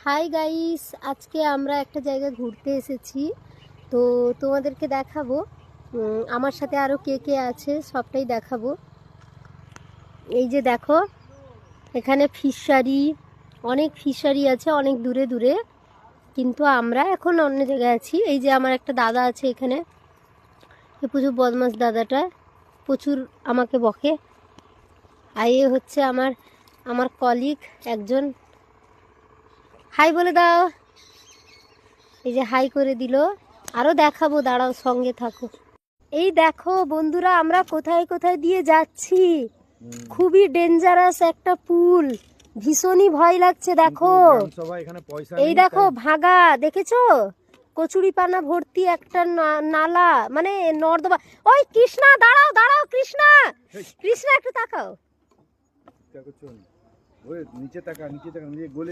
Hi guys, আজকে আমরা একটা জায়গায় ঘুরতে এসেছি। তো তোমাদেরকে দেখাবো আমার সাথে আরও কে কে আছে সবটাই দেখাবো। এই যে দেখো, এখানে ফিশারি, অনেক ফিশারি আছে অনেক দূরে দূরে, কিন্তু আমরা এখন অন্য জায়গায় আছি। এই যে আমার একটা দাদা আছে এখানে, প্রচুর বদমাস দাদাটা, প্রচুর আমাকে বকে। আর এ হচ্ছে আমার কলিগ একজন। হাই বলে দাও। এই যে হাই করে দিল। আরও দেখাবো, দাঁড়াও, সঙ্গে থাকো। এই দেখো বন্ধুরা, আমরা কোথায় কোথায় দিয়ে যাচ্ছি। খুবই ডেঞ্জারাস একটা পুল, ভীষণই ভয় লাগছে। দেখো, এই দেখো ভাগা, দেখেছো? কচুরিপানা ভর্তি একটা নালা, মানে নর্দমা। ওই কৃষ্ণা, দাঁড়াও দাঁড়াও, কৃষ্ণা কৃষ্ণা একটু তাকাও। নিচে তাকা, নিচে তাকা, নিচে গলে